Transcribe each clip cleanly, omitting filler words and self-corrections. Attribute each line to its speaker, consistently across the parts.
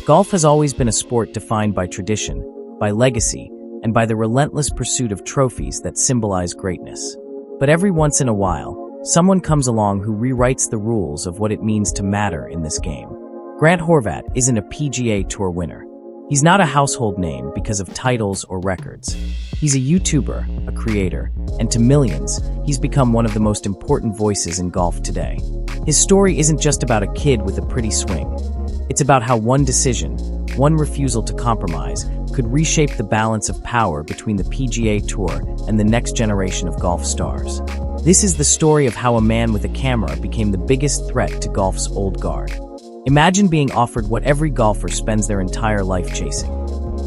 Speaker 1: Golf has always been a sport defined by tradition, by legacy, and by the relentless pursuit of trophies that symbolize greatness. But every once in a while, someone comes along who rewrites the rules of what it means to matter in this game. Grant Horvat isn't a PGA Tour winner. He's not a household name because of titles or records. He's a YouTuber, a creator, and to millions, he's become one of the most important voices in golf today. His story isn't just about a kid with a pretty swing. It's about how one decision, one refusal to compromise, could reshape the balance of power between the PGA Tour and the next generation of golf stars. This is the story of how a man with a camera became the biggest threat to golf's old guard. Imagine being offered what every golfer spends their entire life chasing: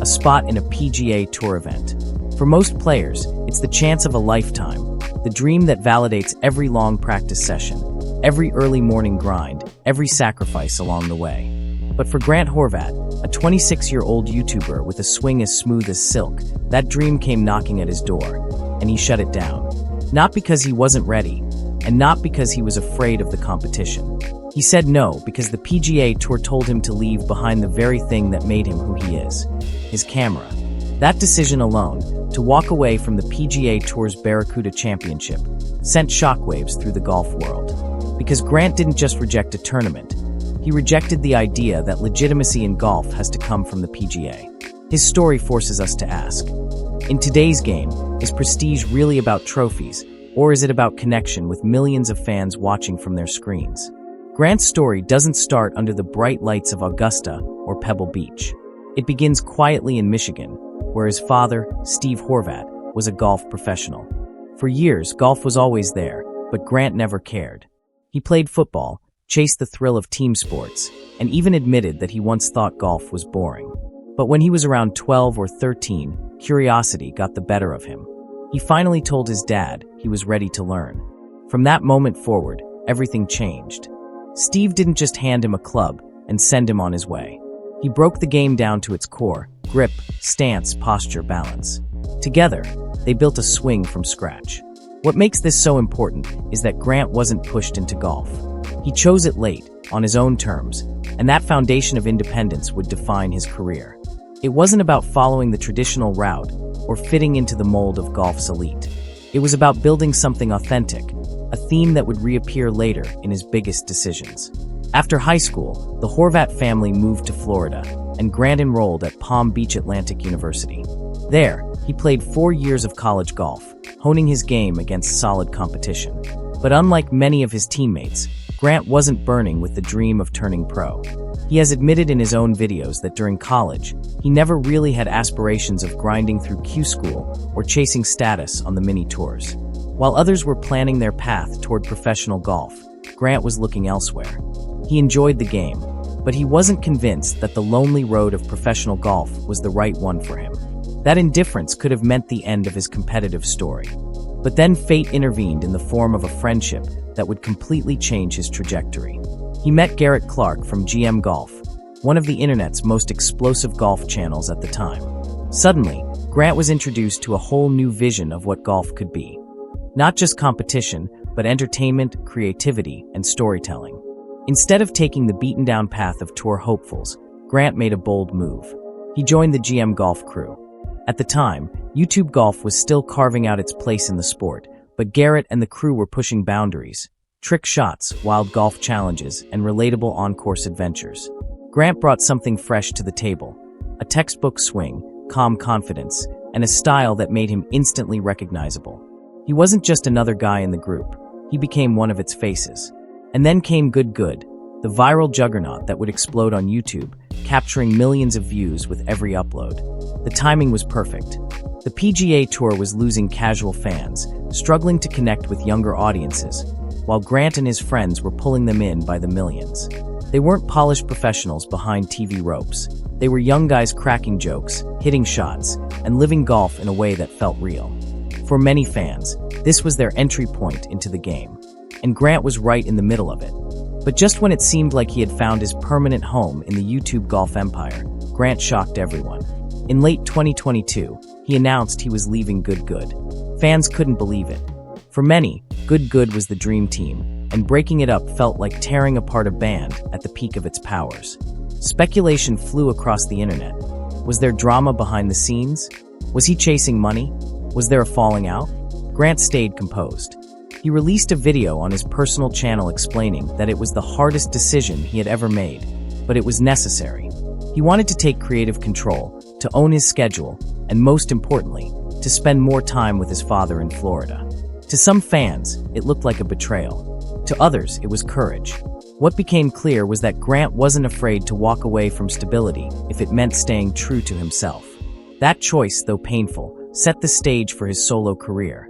Speaker 1: a spot in a PGA Tour event. For most players, it's the chance of a lifetime, the dream that validates every long practice session, every early morning grind, every sacrifice along the way. But for Grant Horvat, a 26-year-old YouTuber with a swing as smooth as silk, that dream came knocking at his door, and he shut it down. Not because he wasn't ready, and not because he was afraid of the competition. He said no because the PGA Tour told him to leave behind the very thing that made him who he is: his camera. That decision alone, to walk away from the PGA Tour's Barracuda Championship, sent shockwaves through the golf world. Because Grant didn't just reject a tournament, he rejected the idea that legitimacy in golf has to come from the PGA. His story forces us to ask, in today's game, is prestige really about trophies, or is it about connection with millions of fans watching from their screens? Grant's story doesn't start under the bright lights of Augusta or Pebble Beach. It begins quietly in Michigan, where his father, Steve Horvat, was a golf professional. For years, golf was always there, but Grant never cared. He played football, chased the thrill of team sports, and even admitted that he once thought golf was boring. But when he was around 12 or 13, curiosity got the better of him. He finally told his dad he was ready to learn. From that moment forward, everything changed. Steve didn't just hand him a club and send him on his way. He broke the game down to its core: grip, stance, posture, balance. Together, they built a swing from scratch. What makes this so important is that Grant wasn't pushed into golf. He chose it late, on his own terms, and that foundation of independence would define his career. It wasn't about following the traditional route or fitting into the mold of golf's elite. It was about building something authentic, a theme that would reappear later in his biggest decisions. After high school, the Horvat family moved to Florida, and Grant enrolled at Palm Beach Atlantic University. There, he played 4 years of college golf, honing his game against solid competition. But unlike many of his teammates, Grant wasn't burning with the dream of turning pro. He has admitted in his own videos that during college, he never really had aspirations of grinding through Q school or chasing status on the mini tours. While others were planning their path toward professional golf, Grant was looking elsewhere. He enjoyed the game, but he wasn't convinced that the lonely road of professional golf was the right one for him. That indifference could have meant the end of his competitive story. But then fate intervened in the form of a friendship that would completely change his trajectory. He met Garrett Clark from GM Golf, one of the internet's most explosive golf channels at the time. Suddenly, Grant was introduced to a whole new vision of what golf could be. Not just competition, but entertainment, creativity, and storytelling. Instead of taking the beaten-down path of tour hopefuls, Grant made a bold move. He joined the GM Golf crew. At the time, YouTube golf was still carving out its place in the sport, but Garrett and the crew were pushing boundaries: trick shots, wild golf challenges, and relatable on-course adventures. Grant brought something fresh to the table: a textbook swing, calm confidence, and a style that made him instantly recognizable. He wasn't just another guy in the group, he became one of its faces. And then came Good, the viral juggernaut that would explode on YouTube, capturing millions of views with every upload. The timing was perfect. The PGA Tour was losing casual fans, struggling to connect with younger audiences, while Grant and his friends were pulling them in by the millions. They weren't polished professionals behind TV ropes. They were young guys cracking jokes, hitting shots, and living golf in a way that felt real. For many fans, this was their entry point into the game, and Grant was right in the middle of it. But just when it seemed like he had found his permanent home in the YouTube golf empire, Grant shocked everyone. In late 2022, he announced he was leaving Good. Fans couldn't believe it. For many, Good was the dream team, and breaking it up felt like tearing apart a band at the peak of its powers. Speculation flew across the internet. Was there drama behind the scenes? Was he chasing money? Was there a falling out? Grant stayed composed. He released a video on his personal channel explaining that it was the hardest decision he had ever made, but it was necessary. He wanted to take creative control, to own his schedule, and most importantly, to spend more time with his father in Florida. To some fans, it looked like a betrayal. To others, it was courage. What became clear was that Grant wasn't afraid to walk away from stability if it meant staying true to himself. That choice, though painful, set the stage for his solo career,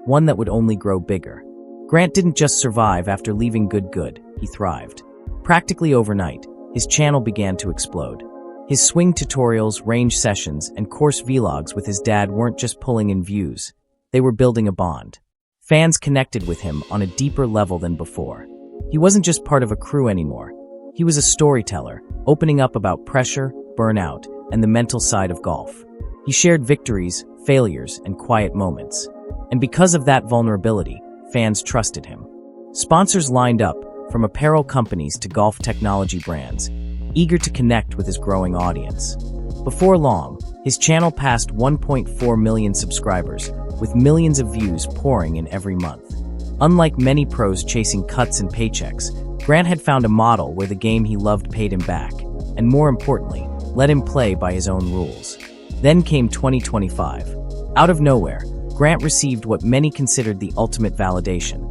Speaker 1: one that would only grow bigger. Grant didn't just survive after leaving Good, he thrived. Practically overnight, his channel began to explode. His swing tutorials, range sessions, and course vlogs with his dad weren't just pulling in views. They were building a bond. Fans connected with him on a deeper level than before. He wasn't just part of a crew anymore. He was a storyteller, opening up about pressure, burnout, and the mental side of golf. He shared victories, failures, and quiet moments. And because of that vulnerability, fans trusted him. Sponsors lined up, from apparel companies to golf technology brands, eager to connect with his growing audience. Before long, his channel passed 1.4 million subscribers, with millions of views pouring in every month. Unlike many pros chasing cuts and paychecks, Grant had found a model where the game he loved paid him back, and more importantly, let him play by his own rules. Then came 2025. Out of nowhere, Grant received what many considered the ultimate validation: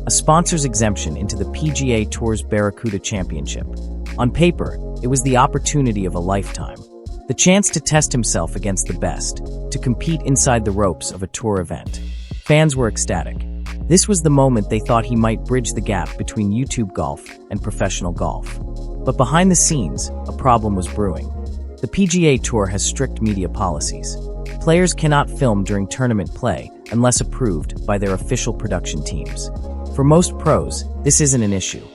Speaker 1: a sponsor's exemption into the PGA Tour's Barracuda Championship. On paper, it was the opportunity of a lifetime. The chance to test himself against the best, to compete inside the ropes of a tour event. Fans were ecstatic. This was the moment they thought he might bridge the gap between YouTube golf and professional golf. But behind the scenes, a problem was brewing. The PGA Tour has strict media policies. Players cannot film during tournament play unless approved by their official production teams. For most pros, this isn't an issue.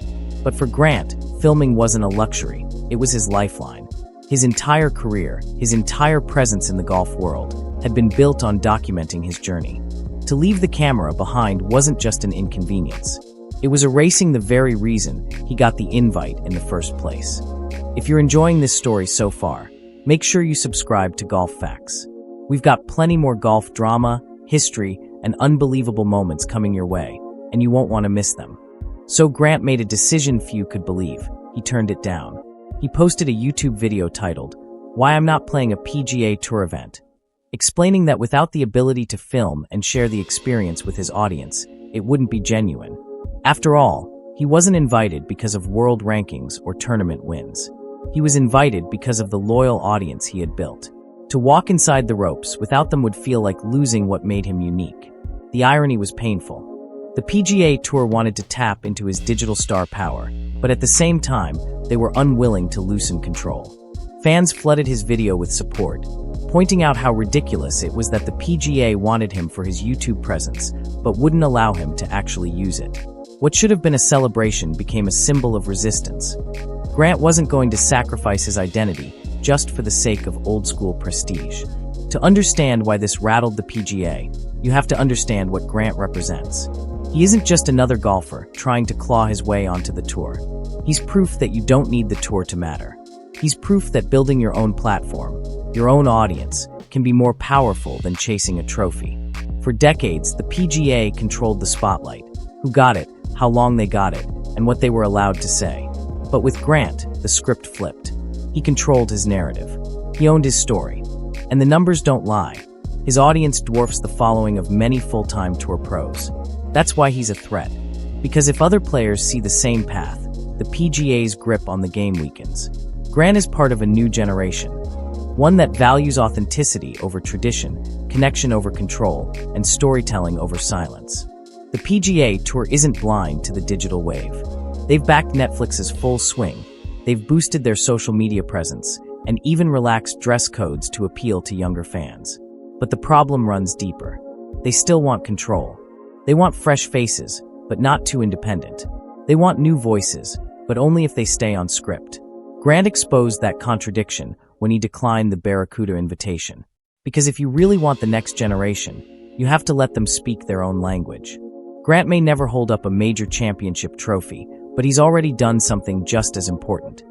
Speaker 1: But for Grant, filming wasn't a luxury, it was his lifeline. His entire career, his entire presence in the golf world, had been built on documenting his journey. To leave the camera behind wasn't just an inconvenience. It was erasing the very reason he got the invite in the first place. If you're enjoying this story so far, make sure you subscribe to Golf Facts. We've got plenty more golf drama, history, and unbelievable moments coming your way, and you won't want to miss them. So Grant made a decision few could believe. He turned it down. He posted a YouTube video titled, "Why I'm Not Playing a PGA Tour Event," explaining that without the ability to film and share the experience with his audience, it wouldn't be genuine. After all, he wasn't invited because of world rankings or tournament wins. He was invited because of the loyal audience he had built. To walk inside the ropes without them would feel like losing what made him unique. The irony was painful. The PGA Tour wanted to tap into his digital star power, but at the same time, they were unwilling to loosen control. Fans flooded his video with support, pointing out how ridiculous it was that the PGA wanted him for his YouTube presence, but wouldn't allow him to actually use it. What should have been a celebration became a symbol of resistance. Grant wasn't going to sacrifice his identity just for the sake of old-school prestige. To understand why this rattled the PGA, you have to understand what Grant represents. He isn't just another golfer trying to claw his way onto the tour. He's proof that you don't need the tour to matter. He's proof that building your own platform, your own audience, can be more powerful than chasing a trophy. For decades, the PGA controlled the spotlight: who got it, how long they got it, and what they were allowed to say. But with Grant, the script flipped. He controlled his narrative. He owned his story. And the numbers don't lie. His audience dwarfs the following of many full-time tour pros. That's why he's a threat. Because if other players see the same path, the PGA's grip on the game weakens. Grant is part of a new generation. One that values authenticity over tradition, connection over control, and storytelling over silence. The PGA Tour isn't blind to the digital wave. They've backed Netflix's full swing. They've boosted their social media presence, and even relaxed dress codes to appeal to younger fans. But the problem runs deeper. They still want control. They want fresh faces, but not too independent. They want new voices, but only if they stay on script. Grant exposed that contradiction when he declined the Barracuda invitation. Because if you really want the next generation, you have to let them speak their own language. Grant may never hold up a major championship trophy, but he's already done something just as important.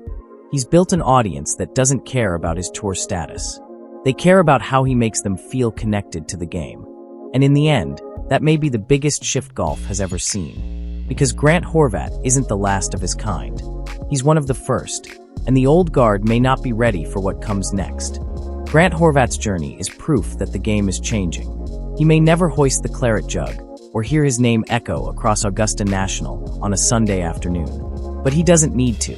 Speaker 1: He's built an audience that doesn't care about his tour status. They care about how he makes them feel connected to the game. And in the end, that may be the biggest shift golf has ever seen. Because Grant Horvat isn't the last of his kind. He's one of the first, and the old guard may not be ready for what comes next. Grant Horvat's journey is proof that the game is changing. He may never hoist the claret jug or hear his name echo across Augusta National on a Sunday afternoon. But he doesn't need to,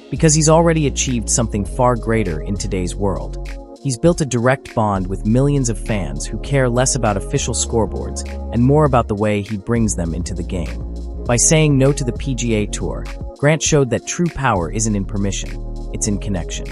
Speaker 1: because he's already achieved something far greater in today's world. He's built a direct bond with millions of fans who care less about official scoreboards and more about the way he brings them into the game. By saying no to the PGA Tour, Grant showed that true power isn't in permission, it's in connection.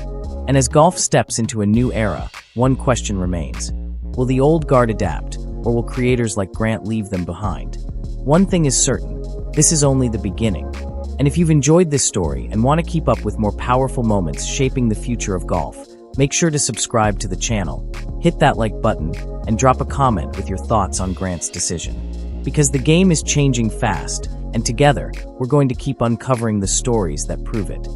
Speaker 1: And as golf steps into a new era, one question remains. Will the old guard adapt, or will creators like Grant leave them behind? One thing is certain, this is only the beginning. And if you've enjoyed this story and want to keep up with more powerful moments shaping the future of golf, make sure to subscribe to the channel, hit that like button, and drop a comment with your thoughts on Grant's decision. Because the game is changing fast, and together, we're going to keep uncovering the stories that prove it.